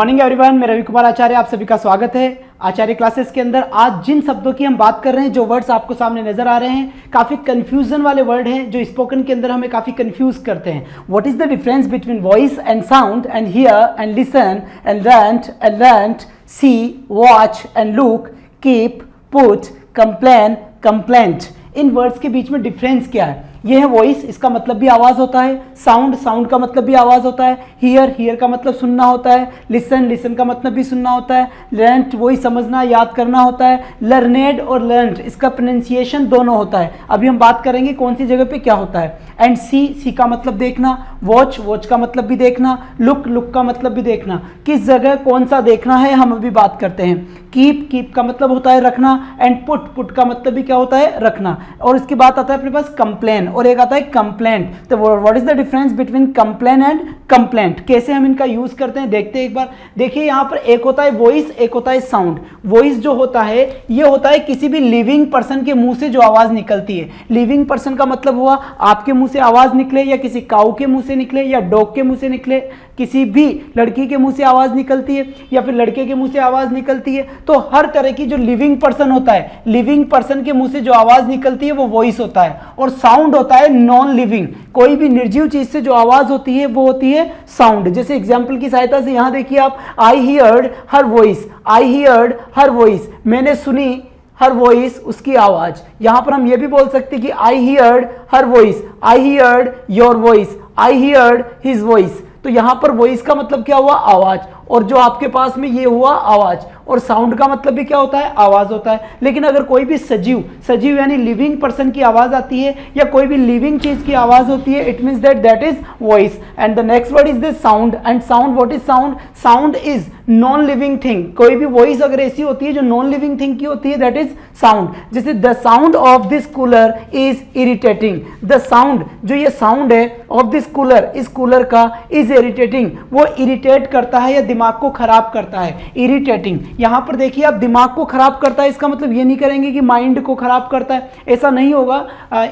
Morning everyone, मैं रवि कुमार आचार्य, आप सभी का स्वागत है आचार्य क्लासेस के अंदर। आज जिन शब्दों की हम बात कर रहे हैं, जो वर्ड्स आपको सामने नजर आ रहे हैं, काफी कंफ्यूजन वाले वर्ड हैं जो स्पोकन के अंदर हमें काफी कंफ्यूज करते हैं। What is the difference between voice and sound and hear and listen and learn, see, watch and look, keep, put, complain, complaint. इन वर्ड्स के बीच में डिफरेंस क्या है? ये है वॉइस, इसका मतलब भी आवाज होता है। साउंड, साउंड का मतलब भी आवाज होता है। हियर, हियर का मतलब सुनना होता है। लिसन, लिसन का मतलब भी सुनना होता है। लर्न, वही समझना, याद करना होता है। लर्नेड और लर्नड, इसका प्रोनाउंसिएशन दोनों होता है। अभी हम बात करेंगे कौन सी जगह पे क्या होता है। एंड सी, सी का मतलब देखना। वॉच, वॉच का मतलब भी देखना। लुक, लुक का मतलब भी देखना। किस जगह कौन सा देखना है हम अभी बात करते हैं। कीप, कीप का मतलब होता है रखना। एंड पुट, पुट का मतलब भी क्या होता है? रखना। और इसके बाद आता है अपने पास कंप्लेन और एक आता है कंप्लेंट। तो what is the difference between complain and complaint? कैसे हम इनका यूज करते हैं देखते हैं एक बार। देखिए यहाँ पर एक होता है वॉइस, एक होता है साउंड। वॉइस जो होता है ये होता है किसी भी लिविंग पर्सन के मुंह से जो आवाज निकलती है। लिविंग पर्सन का मतलब हुआ आपके मुंह से आवाज निकले, या किसी काऊ के मुंह से निकले, या डॉग के मुंह से निकले, किसी भी लड़की के मुंह से आवाज निकलती है, या फिर लड़के के मुंह से आवाज निकलती है। तो हर तरह की जो लिविंग पर्सन होता है, लिविंग पर्सन के मुंह से जो आवाज निकलती है वो वॉइस होता है। और साउंड होता है नॉन लिविंग, कोई भी निर्जीव चीज से जो आवाज होती है वो होती है साउंड। जैसे एग्जाम्पल की सहायता से यहां देखिए आप, आई हियर्ड हर वॉइस, आई हियर्ड हर वॉइस, मैंने सुनी हर वॉइस, उसकी आवाज। यहां पर हम ये भी बोल सकते हैं कि आई heard her voice, I heard your voice, I heard his voice. तो यहां पर वॉइस का मतलब क्या हुआ? आवाज। और जो आपके पास में ये हुआ आवाज। और साउंड का मतलब भी क्या होता है? आवाज होता है। लेकिन अगर कोई भी सजीव, सजीव यानी लिविंग पर्सन की आवाज आती है, या कोई भी लिविंग चीज की आवाज होती है, it means that is voice. And the next word is the sound. And sound, what is sound? Sound is non living thing. कोई भी वॉइस अगर ऐसी होती है जो नॉन लिविंग थिंग की होती है, दैट इज साउंड। जैसे the sound of this cooler is irritating. The sound, जो ये साउंड है ऑफ दिस कूलर, इस कूलर का, इज इरिटेटिंग, वो इरिटेट करता है या दिमाग को खराब करता है। इरिटेटिंग, यहां पर देखिए आप, दिमाग को खराब करता है, इसका मतलब ये नहीं करेंगे कि माइंड को खराब करता है, ऐसा नहीं होगा।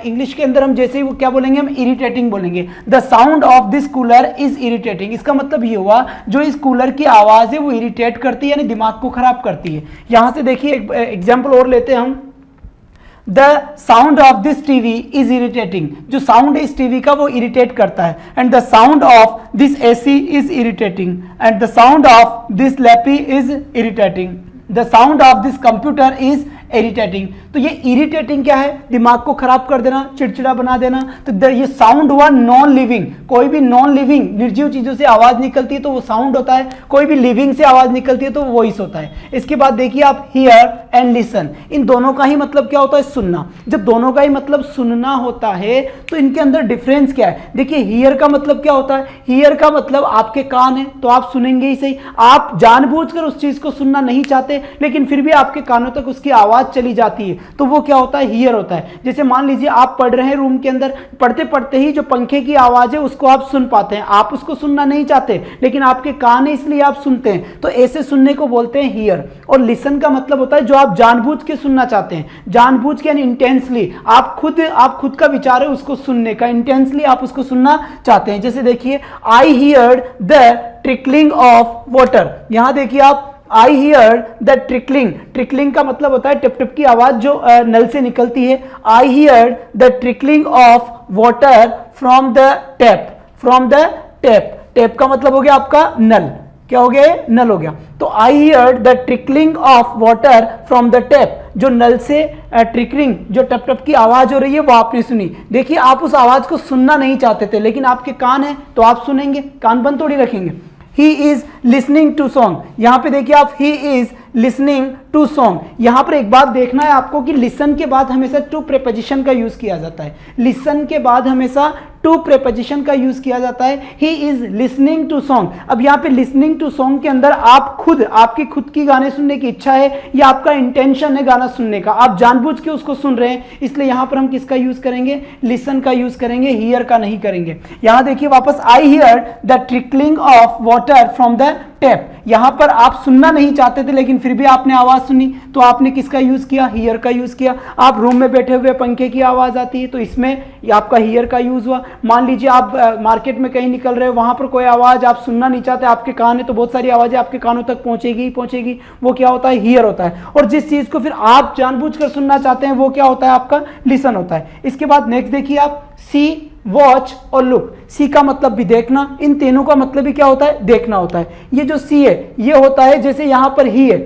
इंग्लिश के अंदर हम जैसे ही वो क्या बोलेंगे, हम इरिटेटिंग बोलेंगे। The sound of this cooler is irritating, इसका मतलब ये हुआ जो इस कूलर की आवाज है वो इरिटेट करती है, यानी दिमाग को खराब करती है। यहां से देखिए एग्जाम्पल और लेते हैं हम। The sound of this TV is irritating, जो साउंड है इस टीवी का वो इरिटेट करता है। And the sound of this AC is irritating, and the sound of this lappy is irritating, the sound of this computer is irritating. तो ये irritating क्या है? दिमाग को खराब कर देना, चिड़चिड़ा बना देना। तो ये साउंड हुआ नॉन लिविंग। कोई भी नॉन लिविंग निर्जीव चीजों से आवाज निकलती है तो वो साउंड होता है। कोई भी लिविंग से आवाज निकलती है तो वो वॉइस होता है। इसके बाद देखिए आप, हियर एंड लिसन, इन दोनों का ही मतलब क्या होता है? सुनना। जब दोनों का ही मतलब सुनना होता है तो इनके अंदर डिफरेंस क्या है? देखिए हियर का मतलब क्या होता है? हियर का मतलब आपके कान है तो आप सुनेंगे ही सही। आप जानबूझकर उस चीज को सुनना नहीं चाहते, लेकिन फिर भी आपके कानों तक उसकी आवाज चली जाती है, तो वो क्या होता है? हियर होता है। जैसे मान लीजिए आप पढ़ रहे हैं रूम के अंदर, पढ़ते पढ़ते ही जो पंखे की आवाज है उसको आप सुन पाते हैं। आप उसको सुनना नहीं चाहते, लेकिन आपके कान है इसलिए आप सुनते हैं, तो ऐसे सुनने को बोलते हैं हियर। और लिसन का मतलब होता है जो आप जानबूझ के सुनना चाहते हैं। जानबूझ के यानी इंटेंसली, आप खुद का विचार है उसको सुनने का, इंटेंसली आप उसको सुनना चाहते हैं। जैसे देखिए, आई heard the trickling of water. यहां देखिए आप, आई हियर्ड द ट्रिकलिंग, ट्रिकलिंग का मतलब होता है टिप टिप की आवाज जो नल से निकलती है। आई heard the trickling of water from the tap, from the tap, tap का मतलब हो गया आपका नल। क्या हो गया? नल हो गया। तो आई heard the trickling of water from the tap, जो नल से ट्रिकलिंग, जो टप टप की आवाज हो रही है वो आपने सुनी। देखिए आप उस आवाज को सुनना नहीं चाहते थे, लेकिन आपके कान है तो आप सुनेंगे, कान बंद थोड़ी रखेंगे। He is listening to song, यहां पे देखिए आप, he is listening to song। यहां पर एक बात देखना है आपको कि listen के बाद हमेशा टू प्रेपोजिशन का यूज किया जाता है। listen के बाद हमेशा टू प्रेपोजिशन का यूज किया जाता है। he is listening to song। अब यहां पे listening to song के अंदर आप खुद, आपकी खुद की गाने सुनने की इच्छा है, या आपका इंटेंशन है गाना सुनने का, आप जानबूझ के उसको सुन रहे हैं, इसलिए यहां पर हम किसका यूज करेंगे? लिसन का यूज करेंगे, हियर का नहीं करेंगे। यहां देखिए वापस, I hear the trickling of water from the tap, यहां पर आप सुनना नहीं चाहते थे लेकिन फिर भी आपने आवाज सुनी, तो आपने किसका यूज किया, हियर का यूज किया। आप रूम में बैठे हुए पंखे की आवाज आती है तो इसमें आपका हियर का यूज हुआ। मान लीजिए आप मार्केट में कहीं निकल रहे हो, वहां पर कोई आवाज आप सुनना नहीं चाहते, आपके कान है तो बहुत सारी आवाजें आपके कानों तक पहुंचेगी ही पहुंचेगी, वो क्या होता है, हियर होता है। और जिस चीज को फिर आप जानबूझकर सुनना चाहते हैं वो क्या होता है, आपका लिसन होता है। इसके बाद नेक्स्ट देखिए आप, सी, वॉच और लुक। सी का मतलब भी देखना, इन तीनों का मतलब भी क्या होता है, देखना होता है। ये जो सी है ये होता है, जैसे यहां पर ही है,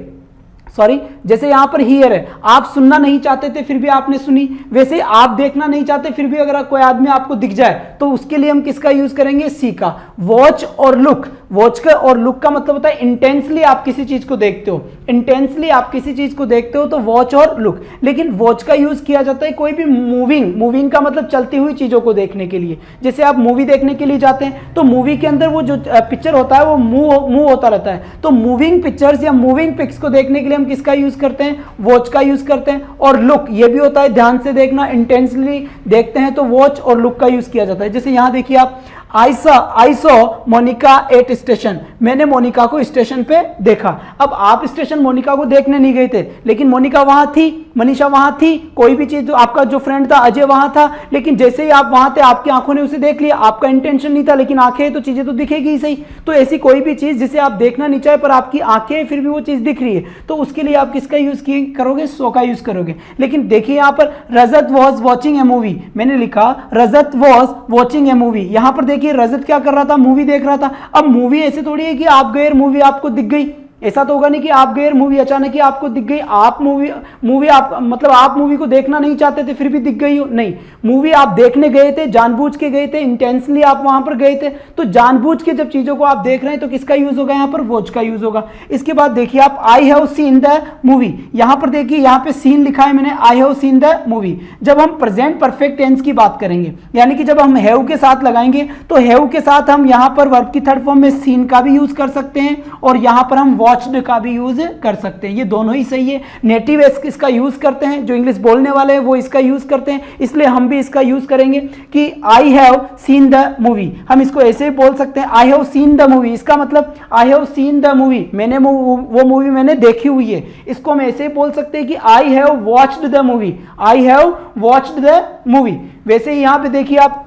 सॉरी, जैसे यहां पर हियर है, आप सुनना नहीं चाहते थे फिर भी आपने सुनी, वैसे आप देखना नहीं चाहते फिर भी अगर कोई आदमी आपको दिख जाए तो उसके लिए हम किसका यूज करेंगे, सी का। वॉच और लुक, वॉच का और लुक का मतलब होता है इंटेंसली आप किसी चीज को देखते हो, इंटेंसली आप किसी चीज को देखते हो तो वॉच और लुक। लेकिन वॉच का यूज किया जाता है कोई भी मूविंग, मूविंग का मतलब चलती हुई चीजों को देखने के लिए। जैसे आप मूवी देखने के लिए जाते हैं तो मूवी के अंदर वो जो पिक्चर होता है वो मूव होता रहता है, तो मूविंग पिक्चर्स या मूविंग पिक्स को देखने के लिए हम किसका यूज करते हैं, वॉच का यूज करते हैं। और लुक ये भी होता है ध्यान से देखना, इंटेंसली देखते हैं तो वॉच और लुक का यूज किया जाता है। जैसे यहां देखिए आप, I saw Monika at station, मैंने मोनिका को स्टेशन पे देखा। अब आप स्टेशन मोनिका को देखने नहीं गए थे लेकिन मोनिका वहां थी, मनीषा वहां थी, कोई भी चीज, आपका जो फ्रेंड था अजय वहां था, लेकिन जैसे ही आप वहां थे आपकी आंखों ने उसे देख लिया, आपका इंटेंशन नहीं था लेकिन आंखें तो चीजें तो दिखेगी ही सही। तो ऐसी कोई भी चीज जिसे आप देखना नहीं चाहे पर आपकी आंखें फिर भी वो चीज दिख रही है तो उसके लिए आप किसका यूज करोगे, सो का यूज करोगे। लेकिन देखिए यहां पर रजत वॉज वॉचिंग ए मूवी, मैंने लिखा रजत वॉज वॉचिंग ए मूवी, यहां पर देखिए रजत क्या कर रहा था, मूवी देख रहा था। अब मूवी ऐसे थोड़ी है कि आप गए मूवी आपको दिख गई, ऐसा तो होगा नहीं कि आप गए मूवी अचानक ही आपको दिख गई, आप मूवी आप मतलब आप मूवी को देखना नहीं चाहते थे फिर भी दिख गई हो, नहीं, मूवी आप देखने गए थे, जानबूझ के गए थे, इंटेंसली आप वहां पर गए थे, तो जानबूझ के जब चीजों को आप देख रहे हैं तो किसका यूज होगा, यहां पर वॉच का यूज होगा। इसके बाद देखिए आप, I have seen the movie, यहां पर देखिए यहां पे सीन लिखा है मैंने, I have seen the movie. जब हम प्रेजेंट परफेक्ट टेंस की बात करेंगे यानी कि जब हम हैव के साथ लगाएंगे तो हैव के साथ हम यहां पर वर्ब की थर्ड फॉर्म में सीन का भी यूज कर सकते हैं और यहां पर हम वॉच्ड का भी यूज कर सकते हैं, ये दोनों ही सही है। नेटिव इसका यूज करते हैं, जो इंग्लिश बोलने वाले हैं वो इसका यूज करते हैं, इसलिए हम भी इसका यूज करेंगे कि I have seen the movie. हम इसको ऐसे ही बोल सकते हैं, I have seen the movie, इसका मतलब I have seen the movie, मैंने वो मूवी मैंने देखी हुई है। इसको हम ऐसे ही बोल सकते हैं कि I have watched the movie, I have watched the movie. वैसे ही यहां पे देखिए आप,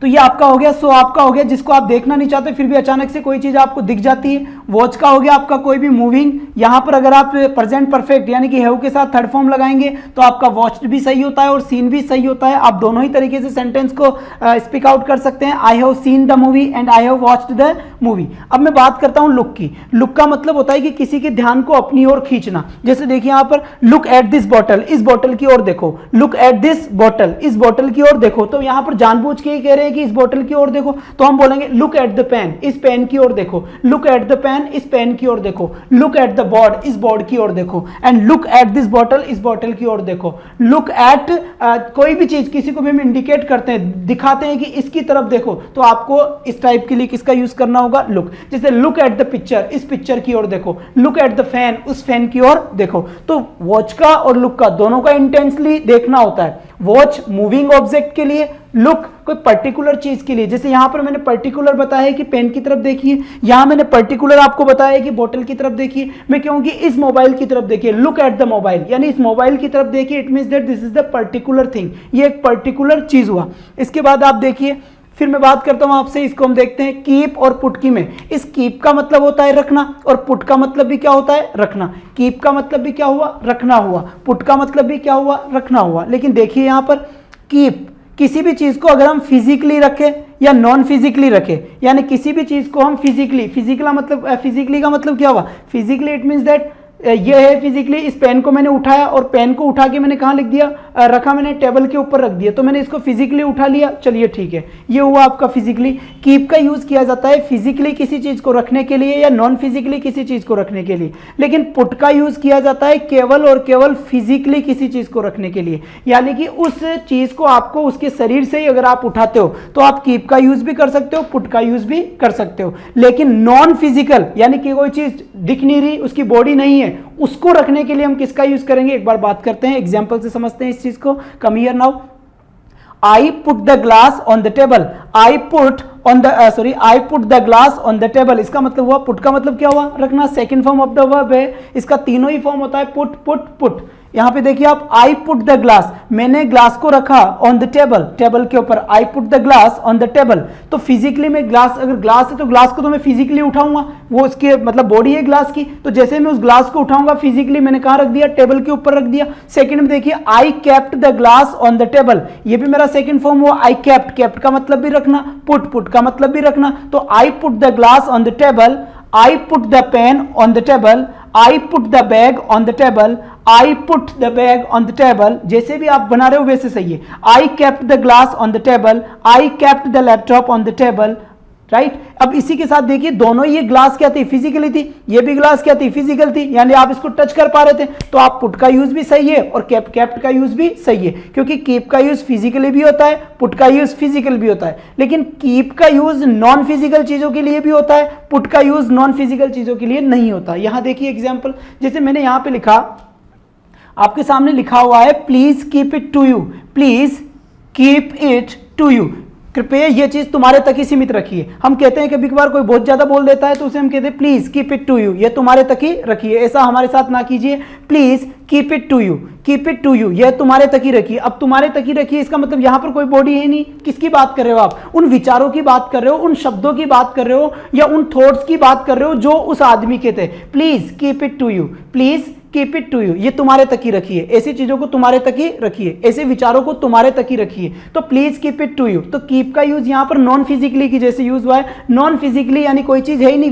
तो ये आपका हो गया, सो आपका हो गया जिसको आप देखना नहीं चाहते फिर भी अचानक से कोई चीज आपको दिख जाती है। वॉच का हो गया आपका कोई भी मूविंग, यहां पर अगर आप प्रेजेंट परफेक्ट यानी कि हैव के साथ थर्ड फॉर्म लगाएंगे तो आपका वॉच्ड भी सही होता है और सीन भी सही होता है। आप दोनों ही तरीके से सेंटेंस को स्पीक आउट कर सकते हैं, I have seen the movie and I have watched the movie. अब मैं बात करता हूं लुक की। लुक का मतलब होता है कि किसी के ध्यान को अपनी ओर खींचना। जैसे देखिए यहां पर, लुक एट दिस बॉटल, इस बॉटल की ओर देखो, लुक एट दिस बॉटल, इस बॉटल की ओर देखो। तो यहां पर जानबूझ के ही कह रहे हैं कि इस बॉटल की ओर देखो, तो हम बोलेंगे लुक एट द पेन, इस पेन की ओर देखो, लुक एट द पेन, इस पेन की ओर देखो, लुक एट द बोर्ड, इस बोर्ड की ओर देखो, and look at this bottle, इस बॉटल की ओर देखो। लुक एट कोई भी चीज किसी को भी हम इंडिकेट करते हैं, दिखाते हैं कि इसकी तरफ देखो, तो आपको इस टाइप के लिए किसका यूज करना होगा, लुक। जैसे लुक एट द पिक्चर, इस पिक्चर की ओर देखो, लुक एट द फैन, उस फैन की ओर देखो। तो वॉच का और लुक का दोनों का इंटेंसली देखना होता है। वॉच मूविंग ऑब्जेक्ट के लिए, लुक कोई पर्टिकुलर चीज के लिए। जैसे यहां पर मैंने पर्टिकुलर बताया कि पेन की तरफ देखिए, यहां मैंने पर्टिकुलर आपको बताया कि बोतल की तरफ देखिए। मैं कहूंगी इस मोबाइल की तरफ देखिए, लुक एट द मोबाइल, यानी इस मोबाइल की तरफ देखिए, it means that this is the particular thing, ये एक पर्टिकुलर चीज हुआ। इसके बाद आप देखिए, फिर मैं बात करता हूं आपसे, इसको हम देखते हैं कीप और पुट की में। इस कीप का मतलब होता है रखना और पुट का मतलब भी क्या होता है, रखना। कीप का मतलब भी क्या हुआ, रखना हुआ, पुट का मतलब भी क्या हुआ, रखना हुआ। लेकिन देखिए यहां पर कीप, किसी भी चीज को अगर हम फिजिकली रखें या नॉन फिजिकली रखें, यानी किसी भी चीज को हम फिजिकली का मतलब क्या हुआ, फिजिकली इट मींस दैट ये है फिजिकली। इस पेन को मैंने उठाया और पेन को उठा के मैंने कहां लिख दिया, रखा मैंने टेबल के ऊपर रख दिया, तो मैंने इसको फिजिकली उठा लिया, चलिए ठीक है, ये हुआ आपका फिजिकली। कीप का यूज किया जाता है फिजिकली किसी चीज को रखने के लिए या नॉन फिजिकली किसी चीज को रखने के लिए। लेकिन पुट का यूज किया जाता है केवल और केवल फिजिकली किसी चीज को रखने के लिए, यानी कि उस चीज को आपको उसके शरीर से ही अगर आप उठाते हो तो आप कीप का यूज भी कर सकते हो, पुट का यूज भी कर सकते हो। लेकिन नॉन फिजिकल यानी कि कोई चीज दिख नहीं रही, उसकी बॉडी नहीं है, उसको रखने के लिए हम किसका यूज करेंगे, एक बार बात करते हैं, एग्जांपल से समझते हैं इस चीज को। Come here now, I put the glass on the table, I put on the I put the glass on the table, इसका मतलब हुआ पुट का मतलब क्या हुआ, रखना, second form of the verb है, इसका तीनों ही फॉर्म होता है पुट पुट पुट। यहां पे देखिए आप, आई पुट द ग्लास, मैंने ग्लास को रखा ऑन द टेबल, टेबल के ऊपर, I put the glass on the table. तो फिजिकली मैं ग्लास, अगर ग्लास है तो ग्लास को तो मैं फिजिकली उठाऊंगा, वो उसके मतलब बॉडी है ग्लास की, तो जैसे मैं उस ग्लास को उठाऊंगा फिजिकली मैंने कहां रख दिया, टेबल के ऊपर रख दिया। सेकंड में देखिए, I kept the glass on the table, ये भी मेरा सेकंड फॉर्म हुआ, आई केप्ट, केप्ट का मतलब भी रखना, पुट पुट का मतलब भी रखना। तो I put the glass on the table, I put the pain on the table, I put the bag on the table, I put the bag on the table, जैसे भी आप बना रहे हो वैसे सही है। I kept the glass on the table, I kept the laptop on the table, right. अब इसी के साथ देखिए, दोनों ये ग्लास क्या थी, फिजिकली थी, ये भी ग्लास क्या थी, फिजिकल थी, यानी आप इसको टच कर पा रहे थे, तो आप पुट का यूज भी सही है और केप्ट, केप्ट का यूज भी सही है, क्योंकि कीप का यूज फिजिकली भी होता है, पुट का यूज फिजिकल भी होता है, लेकिन कीप का यूज नॉन फिजिकल चीजों के लिए भी होता है, पुट का यूज नॉन फिजिकल चीजों के लिए नहीं होता। यहां देखिए एग्जाम्पल, जैसे मैंने यहां पे लिखा, आपके सामने लिखा हुआ है, please keep it to you, please keep it to you, कृपया ये चीज तुम्हारे तक ही सीमित रखिए। हम कहते हैं कभी कभार कोई बहुत ज्यादा बोल देता है तो उसे हम कहते हैं please keep it to you, ये तुम्हारे तक ही रखिए, ऐसा हमारे साथ ना कीजिए, please keep it to you, keep it to you, ये तुम्हारे तक ही रखिए। अब तुम्हारे तक ही रखिए, इसका मतलब यहां पर कोई बॉडी है नहीं, किसकी बात कर रहे हो आप, उन विचारों की बात कर रहे हो, उन शब्दों की बात कर रहे हो, या उन थॉट्स की बात कर रहे हो जो उस आदमी के थे। Please keep it to you, please keep it to you, ये तुम्हारे तक ही रखिए, ऐसी चीजों को तुम्हारे तक ही रखिए, ऐसे विचारों को तुम्हारे तक ही रखिए। तो please keep it to you, तो कीप का यूज यहां पर नॉन फिजिकली की जैसे यूज हुआ है, नॉन फिजिकली यानी कोई चीज है ही नहीं,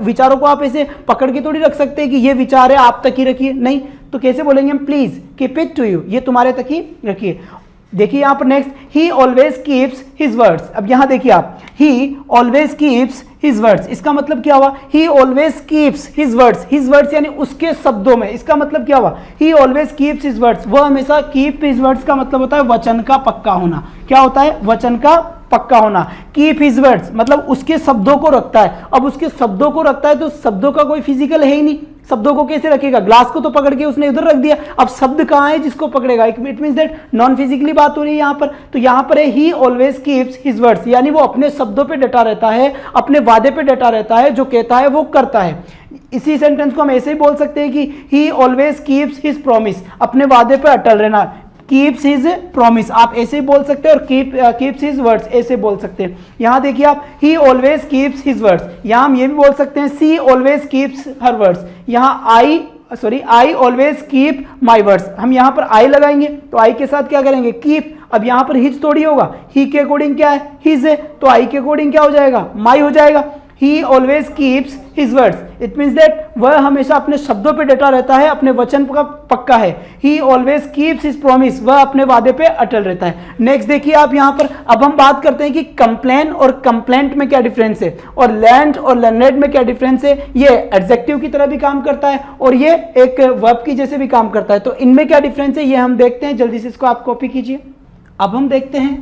विचारों को आप ऐसे पकड़ के थोड़ी रख सकते हैं कि ये विचार है आप तक ही रखिए, नहीं, तो कैसे बोलेंगे हम, please keep it to you, ये तुम्हारे तक ही रखिए। देखिए यहां पर next, he always keeps his words, अब यहां देखिए आप, he always keeps his words, इसका मतलब क्या हुआ, he always keeps his words यानी उसके शब्दों में, इसका मतलब क्या हुआ, he always keeps his words, वह हमेशा, कीप हिज वर्ड्स का मतलब होता है वचन का पक्का होना, क्या होता है, वचन का पक्का होना। कीप हिज वर्ड्स मतलब उसके शब्दों को रखता है, अब उसके शब्दों को रखता है तो शब्दों का कोई फिजिकल है ही नहीं, शब्दों को कैसे रखेगा, ग्लास को तो पकड़ के उसने उधर रख दिया, अब शब्द कहां है जिसको पकड़ेगा, it means that non physically बात हो रही है यहां पर। तो यहां पर है ही ऑलवेज कीप्स हिज वर्ड्स, यानी वो अपने शब्दों पे डटा रहता है, अपने वादे पे डटा रहता है, जो कहता है वो करता है। इसी सेंटेंस को हम ऐसे ही बोल सकते हैं कि ही ऑलवेज कीप्स हिज प्रॉमिस, अपने वादे पे अटल रहना, कीप्स हिज प्रॉमिस आप ऐसे ही बोल सकते हैं, और कीप्स हिज वर्ड्स ऐसे बोल सकते हैं। यहां देखिए आप, he always keeps his words, यहां हम ये भी बोल सकते हैं सी ऑलवेज कीप्स हर वर्ड्स, यहां I always keep my words, हम यहां पर आई लगाएंगे तो आई के साथ क्या करेंगे, कीप, अब यहां पर हिज थोड़ी होगा, ही के अकॉर्डिंग क्या है, हिज है, तो आई के अकॉर्डिंग क्या हो जाएगा, माई हो जाएगा। ही always keeps his words, it means that वह हमेशा अपने शब्दों पे डटा रहता है, अपने वचन का पक्का है। ही ऑलवेज कीप्स हिज प्रॉमिस, वह अपने वादे पे अटल रहता है। नेक्स्ट देखिए आप यहां पर, अब हम बात करते हैं कि कंप्लेन और कंप्लेंट में क्या डिफरेंस है, और लैंड और लर्नेड में क्या डिफरेंस है। ये एडजेक्टिव की तरह भी काम करता है और ये एक वर्ब की जैसे भी काम करता है, तो इनमें क्या डिफरेंस है ये हम देखते हैं, जल्दी से इसको आप कॉपी कीजिए। अब हम देखते हैं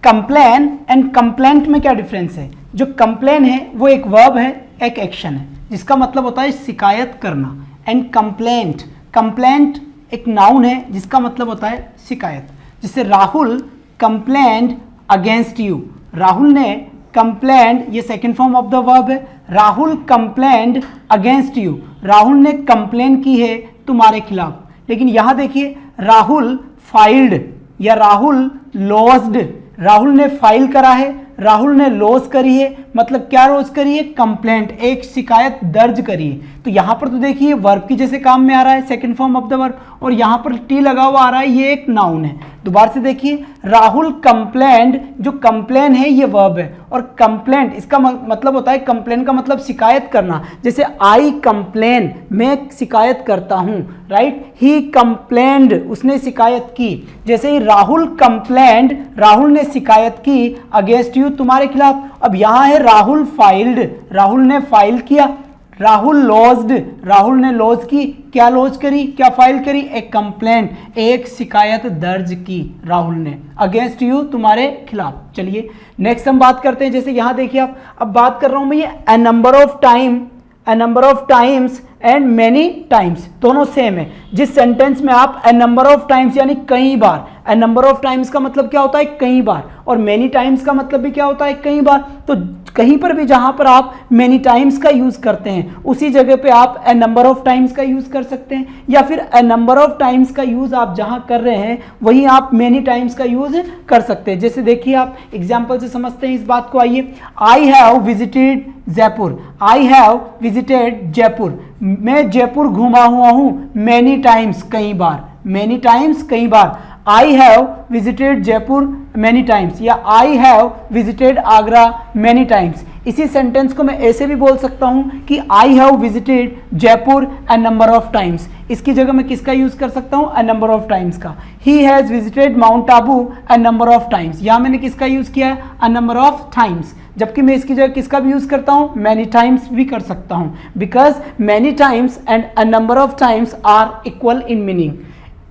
कंप्लेन एंड कंप्लेंट में क्या डिफरेंस है। जो कंप्लेन है वो एक वर्ब है, एक एक्शन है, जिसका मतलब होता है शिकायत करना, एंड कंप्लेंट, कंप्लेंट एक नाउन है जिसका मतलब होता है शिकायत। जैसे Rahul complained against you, Rahul ने कंप्लेंड, ये second form of the verb है, Rahul complained against you, Rahul ने कंप्लेन की है तुम्हारे खिलाफ। लेकिन यहां देखिए राहुल फाइल्ड या राहुल लॉस्ड, राहुल ने फाइल करा है, राहुल ने लॉस करी है, मतलब क्या लॉस करी है, कंप्लेंट, एक शिकायत दर्ज करी है। तो यहां पर तो देखिए वर्ब की जैसे काम में आ रहा है, second form of the verb, और यहां पर टी लगा हुआ आ रहा है, ये एक नाउन है। दोबारा से देखिए, राहुल कंप्लेंड, जो कंप्लेन है ये वर्ब है, और कंप्लेंट इसका मतलब होता है, कंप्लेन का मतलब शिकायत करना। जैसे आई कंप्लेन, मैं शिकायत करता हूं, राइट। ही कंप्लेंड, उसने शिकायत की। जैसे ही राहुल कंप्लेंड, राहुल ने शिकायत की अगेंस्ट यू, तुम्हारे खिलाफ। अब यहां है राहुल फाइल्ड, राहुल ने फाइल किया। राहुल लॉज्ड, राहुल ने लॉज की, क्या लॉज करी, क्या फाइल करी, एक कंप्लेंट, एक शिकायत दर्ज की राहुल ने अगेंस्ट यू, तुम्हारे खिलाफ। चलिए नेक्स्ट हम बात करते हैं, जैसे यहां देखिए आप, अब बात कर रहा हूं मैं ये अ number of time a number of times and many times, दोनों सेम है। जिस सेंटेंस में आप a number of times यानी कई बार, a number of times का मतलब क्या होता है कई बार, और many times का मतलब भी क्या होता है कई बार। तो कहीं पर भी जहां पर आप many times का यूज करते हैं उसी जगह पे आप a number of times का यूज कर सकते हैं, या फिर a number of times का यूज आप जहां कर रहे हैं वहीं आप many times का यूज कर सकते हैं। जैसे देखिए आप एग्जाम्पल से समझते हैं इस बात को। आइए, आई have visited Jaipur, I have visited Jaipur, मैं जयपुर घूमा हुआ हूं मैनी टाइम्स, कई बार, मैनी टाइम्स कई बार। I have visited Jaipur many times, या I have visited Agra many times. इसी सेंटेंस को मैं ऐसे भी बोल सकता हूं कि I have visited Jaipur a number of times. इसकी जगह मैं किसका यूज कर सकता हूं, अ नंबर ऑफ टाइम्स का। He has visited mount Abu a number of times, यहां मैंने किसका यूज किया है, अ नंबर ऑफ टाइम्स। जबकि मैं इसकी जगह किसका भी यूज करता हूं, मैनी टाइम्स भी कर सकता हूं, because many times and a number of times are equal in meaning.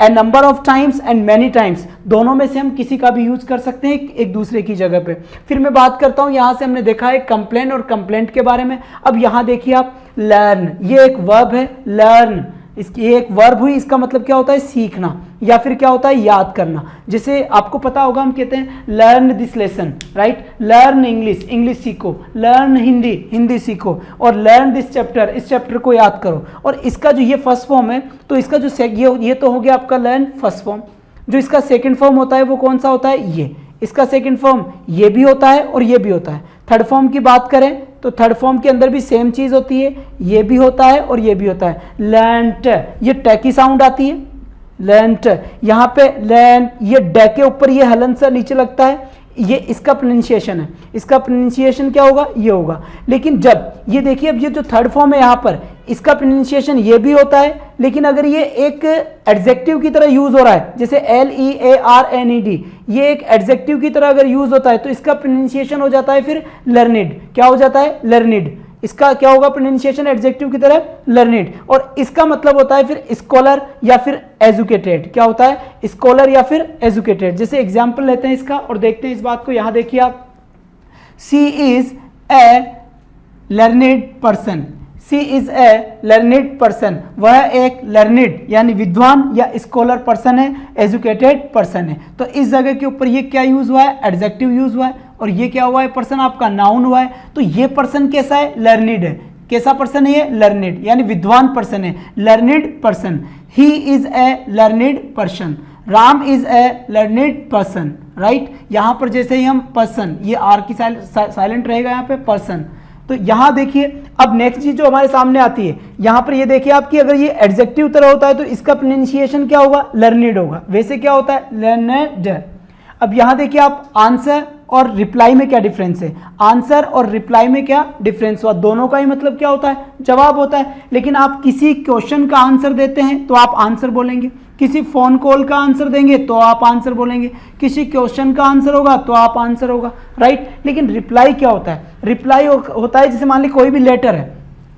a number of times and many times दोनों में से हम किसी का भी यूज कर सकते हैं एक दूसरे की जगह पे। फिर मैं बात करता हूं, यहां से हमने देखा है कंप्लेन और कंप्लेंट के बारे में। अब यहां देखिए आप, लर्न, ये एक वर्ब है, लर्न, इसकी एक वर्ब हुई, इसका मतलब क्या होता है सीखना, या फिर क्या होता है याद करना। जैसे आपको पता होगा हम कहते हैं learn this lesson, right, learn English, English सीखो, लर्न हिंदी, हिंदी सीखो, और लर्न दिस चैप्टर, इस चैप्टर को याद करो। और इसका जो ये फर्स्ट फॉर्म है, तो इसका जो ये तो हो गया आपका लर्न फर्स्ट फॉर्म। जो इसका सेकेंड फॉर्म होता है वो कौन सा होता है, ये, इसका सेकेंड फॉर्म ये भी होता है और ये भी होता है। थर्ड फॉर्म की बात करें तो थर्ड फॉर्म के अंदर भी सेम चीज होती है, ये भी होता है और ये भी होता है। लर्नट, ये ट की साउंड आती है, लर्नट, यहाँ पे लर्न, ये ड के ऊपर ये हलन सा नीचे लगता है, ये इसका प्रोनाउंसिएशन है, इसका प्रोनाउंसिएशन क्या होगा, ये होगा। लेकिन जब ये देखिए, अब ये जो थर्ड फॉर्म है यहाँ पर, इसका प्रोनाउंसिएशन ये भी होता है, लेकिन अगर ये एक एडजेक्टिव की तरह यूज हो रहा है, जैसे LEARNED, ये एक एडजेक्टिव की तरह अगर यूज होता है तो इसका प्रोनाउंसिएशन हो जाता है फिर लर्निड। क्या हो जाता है, लर्निड। इसका क्या होगा प्रोनाउंसिएशन एडजेक्टिव की तरह, लर्निड। और इसका मतलब होता है फिर स्कॉलर या फिर एजुकेटेड। क्या होता है, स्कॉलर या फिर एजुकेटेड। जैसे एग्जांपल लेते हैं इसका और देखते हैं इस बात को। यहां देखिए आप, she is a learned person, she is a learned person, वह एक लर्निड यानी विद्वान या स्कॉलर पर्सन है, एजुकेटेड पर्सन है। तो इस जगह के ऊपर ये क्या यूज हुआ है, एडजेक्टिव यूज हुआ है, और ये क्या हुआ है, पर्सन आपका नाउन हुआ है। तो ये पर्सन कैसा है, लर्निड है। कैसा पर्सन है ये, लर्निड, यानी विद्वान पर्सन है, learned person. He is a learned person, Ram is a learned person, right. यहां पर जैसे ही हम पर्सन, ये आर की साइलेंट रहेगा यहाँ पे, पर्सन। तो यहां देखिए, अब नेक्स्ट चीज जो हमारे सामने आती है, यहां पर ये देखिए आपकी, अगर ये एडजेक्टिव तरह होता है तो इसका प्रोनाउंसिएशन क्या होगा, लर्निड होगा। वैसे क्या होता है, लर्निड। अब यहां देखिए आप, आंसर और रिप्लाई में क्या डिफरेंस है, आंसर और रिप्लाई में क्या डिफरेंस हुआ, दोनों का ही मतलब क्या होता है, जवाब होता है। लेकिन आप किसी क्वेश्चन का आंसर देते हैं तो आप आंसर बोलेंगे, किसी फोन कॉल का आंसर देंगे तो आप आंसर बोलेंगे, किसी क्वेश्चन का आंसर होगा तो आप आंसर होगा, राइट। लेकिन रिप्लाई क्या होता है, रिप्लाई होता है जैसे मान ली कोई भी लेटर है,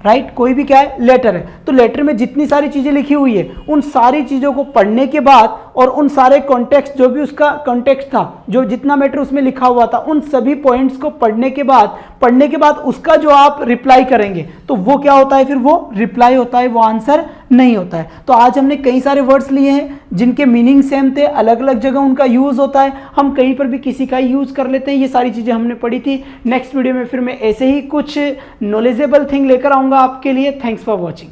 राइट, कोई भी क्या है, लेटर है। तो लेटर में जितनी सारी चीजें लिखी हुई है उन सारी चीजों को पढ़ने के बाद और उन सारे कॉन्टेक्स्ट, जो भी उसका कॉन्टेक्स्ट था, जो जितना मैटर उसमें लिखा हुआ था, उन सभी पॉइंट्स को पढ़ने के बाद उसका जो आप रिप्लाई करेंगे तो वो क्या होता है, फिर वो रिप्लाई होता है, वो आंसर नहीं होता है। तो आज हमने कई सारे वर्ड्स लिए हैं जिनके मीनिंग सेम थे, अलग अलग जगह उनका यूज होता है, हम कहीं पर भी किसी का यूज कर लेते हैं। ये सारी चीजें हमने पढ़ी थी। नेक्स्ट वीडियो में फिर मैं ऐसे ही कुछ नॉलेजेबल थिंग लेकर आऊंगा आपके लिए। Thanks for watching.